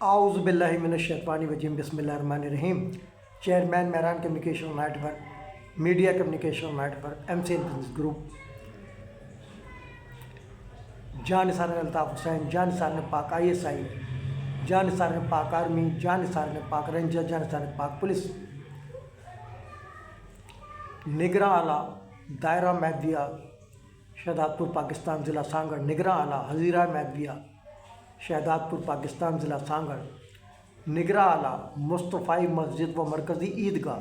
اعوذ باللہ من الشیطان الرجیم بسم اللہ الرحمن الرحیم۔ Chairman Meeran communication network, media communication network, M C L business group, جان نثار الطاف حسین، جان نثار پاک آئی ایس آئی، جان نثار پاک آرمی، جان نثار پاک رینجر، جان نثار پاک پولیس، نگراں اعلیٰ دائرہ میدویہ شہداد پور پاکستان ضلع سانگڑ، نگراں اعلیٰ ہزیرہ میدویہ شہداد پور پاکستان ضلع سانگڑ، نگراں اعلیٰ مصطفی مسجد و مرکزی عیدگاہ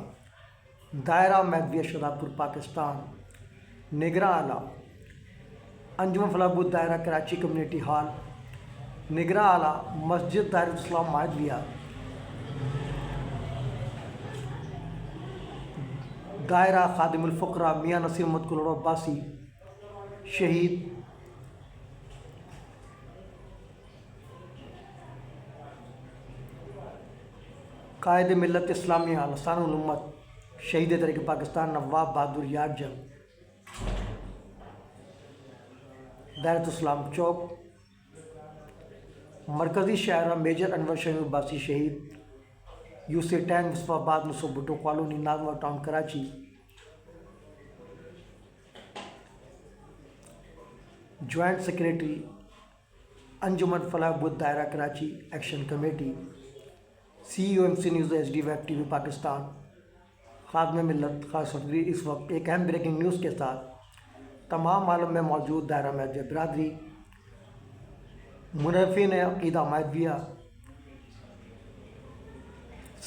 دائرہ میدویہ شہداد پور پاکستان، نگراں اعلیٰ انجمن فلاح بہبود دائرہ کراچی کمیونٹی ہال، نگراں اعلیٰ مسجد دائرۃ الاسلام میدویہ دائرہ خادم الفقراء میاں نصیر محمد کلوڑ عباسی شہید، قائد ملت اسلامیہ لسان الامت شہید تحریک پاکستان نواب بہادر یار جنگ، دائرۃ الاسلام چوک، مرکزی شاہراہ میجر انور شمیم عباسی شہید، یوسی 10 مصطفیٰ آباد نصب Bhutto colony Nazima town Karachi, joint secretary انجمن فلاح بہبود دائرہ Karachi action committee, C O M C news H D web T V Pakistan, خادم ملت خاص صدری۔ اس وقت ایک اہم بریکنگ نیوز کے ساتھ تمام عالم میں موجود دائرہ میدویہ برادری، منحرفین عقیدہ میدویہ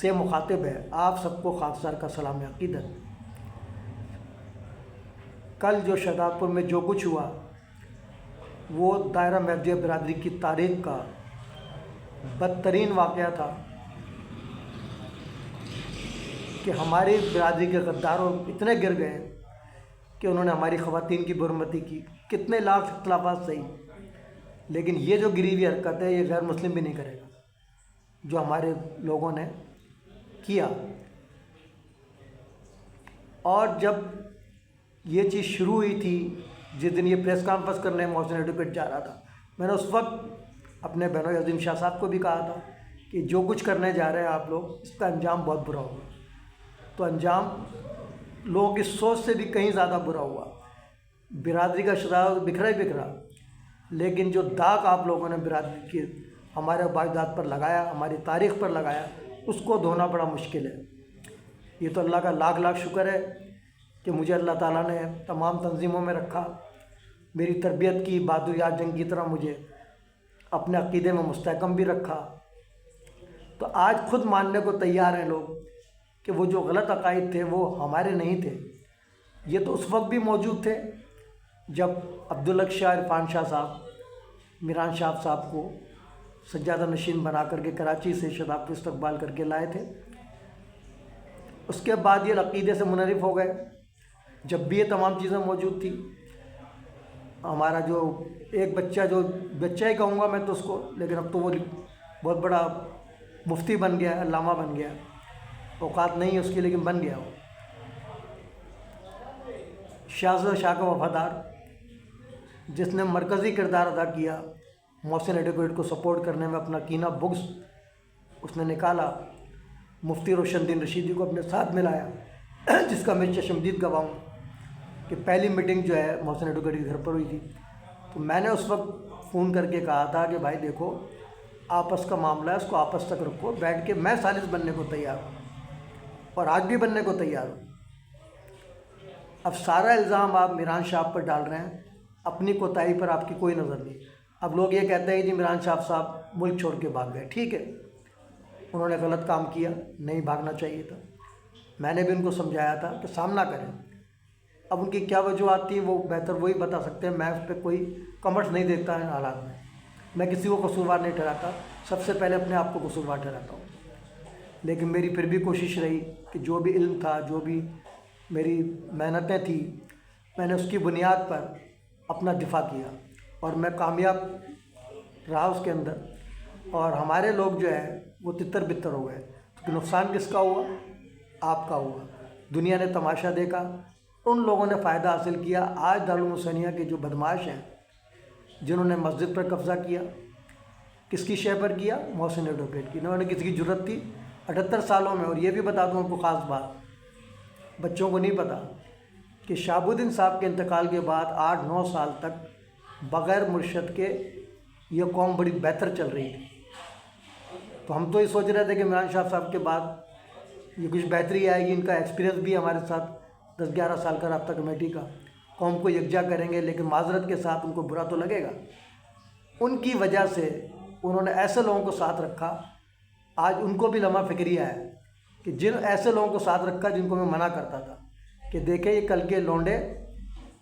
سے مخاطب ہے۔ آپ سب کو خاکسار کا سلام عقیدت۔ کل جو شہداد پور میں جو کچھ ہوا وہ دائرہ میدویہ برادری کی تاریخ کا بدترین واقعہ تھا کہ ہماری برادری کے غداروں اتنے گر گئے کہ انہوں نے ہماری خواتین کی برمتی کی، کتنے لاکھ اختلافات صحیح، لیکن یہ جو گری ہوئی حرکت ہے یہ غیر مسلم بھی نہیں کرے گا جو ہمارے لوگوں نے کیا۔ اور جب یہ چیز شروع ہوئی تھی، جس دن یہ پریس کانفرنس کرنے محسن ایڈوکیٹ جا رہا تھا، میں نے اس وقت اپنے بہنوئی عظیم شاہ صاحب کو بھی کہا تھا کہ جو کچھ کرنے جا رہے ہیں آپ لوگ، اس کا انجام بہت برا ہوگا۔ تو انجام لوگوں کی سوچ سے بھی کہیں زیادہ برا ہوا۔ برادری کا شجاع بکھرا ہی بکھرا، لیکن جو داغ آپ لوگوں نے برادری کے ہمارے باجداد پر لگایا، ہماری تاریخ پر لگایا، اس کو دھونا بڑا مشکل ہے۔ یہ تو اللہ کا لاکھ لاکھ شکر ہے کہ مجھے اللہ تعالیٰ نے تمام تنظیموں میں رکھا، میری تربیت کی، بہادر یار جنگ کی طرح مجھے اپنے عقیدے میں مستحکم بھی رکھا۔ تو آج خود ماننے کو تیار ہیں لوگ کہ وہ جو غلط عقائد تھے وہ ہمارے نہیں تھے۔ یہ تو اس وقت بھی موجود تھے جب عبدالحق شاہ عرفان شاہ صاحب میران شاہ صاحب کو سجادہ نشین بنا کر کے کراچی سے شہداد پور استقبال کر کے لائے تھے۔ اس کے بعد یہ عقیدے سے منحرف ہو گئے جب بھی یہ تمام چیزیں موجود تھی۔ ہمارا جو ایک بچہ ہی کہوں گا میں تو اس کو، لیکن اب تو وہ بہت بڑا مفتی بن گیا، علامہ بن گیا، اوقات نہیں ہے اس کی لیکن بن گیا وہ۔ شاہزادہ شاہ کا وفادار جس نے مرکزی کردار ادا کیا محسن ایڈوکیٹ کو سپورٹ کرنے میں، اپنا کینہ بغض اس نے نکالا، مفتی روشن الدین رشیدی کو اپنے ساتھ ملایا، جس کا میں چشمدید گواہ ہوں کہ پہلی میٹنگ جو ہے محسن ایڈوکیٹ کے گھر پر ہوئی تھی۔ تو میں نے اس وقت فون کر کے کہا تھا کہ بھائی دیکھو آپس کا معاملہ ہے، اس کو آپس تک رکھو، بیٹھ کے میں ثالث بننے کو تیار ہوں اور آج بھی بننے کو تیار ہوں۔ اب سارا الزام آپ میران شاہ پر ڈال رہے ہیں، اپنی کوتاہی پر آپ کی کوئی نظر نہیں۔ اب لوگ یہ کہتے ہیں جی میران شاہ صاحب ملک چھوڑ کے بھاگ گئے، ٹھیک ہے، انہوں نے غلط کام کیا، نہیں بھاگنا چاہیے تھا۔ میں نے بھی ان کو سمجھایا تھا کہ سامنا کریں۔ اب ان کی کیا وجوہات تھی وہ بہتر وہی بتا سکتے ہیں، میں اس پہ کوئی کمنٹس نہیں دیتا ان حالات میں۔ میں کسی کو قصوروار نہیں ٹھہراتا، سب سے پہلے اپنے آپ کو قصوروار ٹھہراتا ہوں۔ لیکن میری پھر بھی کوشش رہی کہ جو بھی علم تھا، جو بھی میری محنتیں تھیں، میں نے اس کی بنیاد پر اپنا دفاع کیا اور میں کامیاب رہا اس کے اندر۔ اور ہمارے لوگ جو ہے وہ تتر بتر ہو گئے، تو نقصان کس کا ہوا؟ آپ کا ہوا۔ دنیا نے تماشا دیکھا، ان لوگوں نے فائدہ حاصل کیا۔ آج دارالعلوم حسینیہ کے جو بدماش ہیں، جنہوں نے مسجد پر قبضہ کیا، کس کی شے پر کیا؟ محسن ایڈوکیٹ کی۔ انہوں نے کسی کی ضرورت تھی 78 سالوں میں۔ اور یہ بھی بتا دوں آپ کو خاص بات، بچوں کو نہیں پتہ کہ شہاب الدین صاحب کے انتقال کے بعد 8-9 سال تک بغیر مرشد کے یہ قوم بڑی بہتر چل رہی تھی۔ تو ہم تو یہ سوچ رہے تھے کہ عمران شاہ صاحب کے بعد یہ کچھ بہتری آئے گی، ان کا ایکسپیرینس بھی ہمارے ساتھ 10-11 سال کا رابطہ کمیٹی کا، قوم کو یکجا کریں گے، لیکن معذرت کے ساتھ ان کو برا تو لگے گا۔ ان کی وجہ سے انہوں نے ایسے لوگوں کو ساتھ رکھا، آج ان کو بھی لمحہ فکریہ ہے کہ جن ایسے لوگوں کو ساتھ رکھا جن کو میں منع کرتا تھا کہ دیکھیں یہ کل کے لونڈے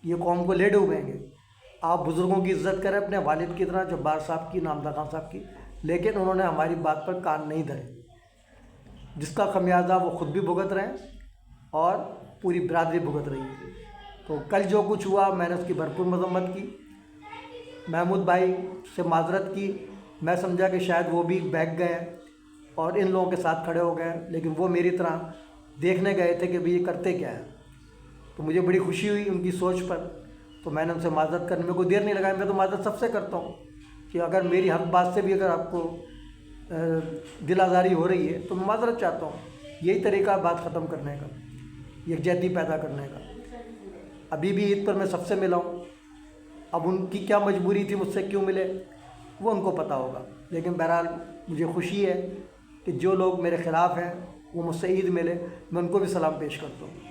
یہ قوم کو لے ڈوبیں گے۔ آپ بزرگوں کی عزت کریں اپنے والد کی طرح، جبار صاحب کی، نامدہ خان صاحب کی، لیکن انہوں نے ہماری بات پر کان نہیں دھرے، جس کا خمیازہ وہ خود بھی بھگت رہے ہیں اور پوری برادری بھگت رہی ہے۔ تو کل جو کچھ ہوا میں نے اس کی بھرپور مذمت کی، محمود بھائی سے معذرت کی۔ میں سمجھا کہ شاید وہ بھی بیٹھ گئے اور ان لوگوں کے ساتھ کھڑے ہو گئے، لیکن وہ میری طرح دیکھنے گئے تھے کہ بھئی یہ کرتے کیا ہے۔ تو مجھے بڑی خوشی ہوئی ان کی سوچ پر، تو میں نے ان سے معذرت کرنے میں کوئی دیر نہیں لگائی۔ میں تو معذرت سب سے کرتا ہوں کہ اگر میری حق بات سے بھی اگر آپ کو دل آزاری ہو رہی ہے تو میں معذرت چاہتا ہوں۔ یہی طریقہ بات ختم کرنے کا، یکجہتی پیدا کرنے کا۔ ابھی بھی عید پر میں سب سے ملا ہوں، اب ان کی کیا مجبوری تھی مجھ سے کیوں ملے وہ ان کو پتہ ہوگا، لیکن بہرحال مجھے خوشی ہے کہ جو لوگ میرے خلاف ہیں وہ مجھ سے عید ملے، میں ان کو بھی سلام پیش کرتا ہوں۔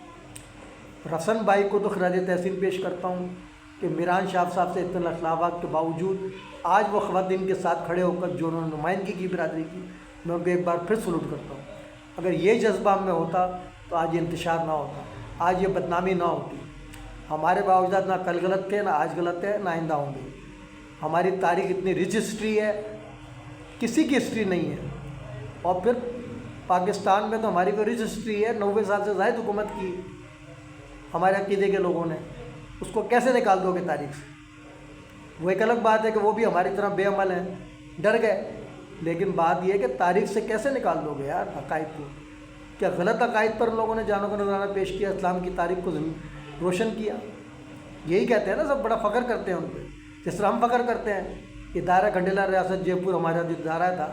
رسن بھائی کو تو خراج تحسین پیش کرتا ہوں کہ میران شاہ صاحب سے اتنے اختلافات کے باوجود آج وہ خواتین کے ساتھ کھڑے ہو کر جو انہوں نے نمائندگی کی برادری کی، میں ان کو ایک بار پھر سلوٹ کرتا ہوں۔ اگر یہ جذبہ ہم میں ہوتا تو آج یہ انتشار نہ ہوتا، آج یہ بدنامی نہ ہوتی۔ ہمارے باوجود نہ کل غلط تھے، نہ آج غلط ہے، نہ آئندہ ہوں گے۔ ہماری تاریخ اتنی رچ ہسٹری ہے، کسی کی ہسٹری نہیں ہے۔ اور پھر پاکستان میں تو ہماری کوئی رچ ہسٹری ہے، 90 سال سے زائد حکومت کی ہمارے عقیدے کے لوگوں نے، اس کو کیسے نکال دو گے تاریخ سے؟ وہ ایک الگ بات ہے کہ وہ بھی ہماری طرح بے عمل ہیں، ڈر گئے، لیکن بات یہ ہے کہ تاریخ سے کیسے نکال دو گے یار عقائد کو؟ کیا غلط عقائد پر لوگوں نے جانوں کا نذرانہ پیش کیا، اسلام کی تاریخ کو روشن کیا؟ یہی کہتے ہیں نا، سب بڑا فخر کرتے ہیں ان پہ، جس طرح ہم فخر کرتے ہیں کہ دائرہ کھنڈیلا ریاست جے پور ہمارا جو دائرہ تھا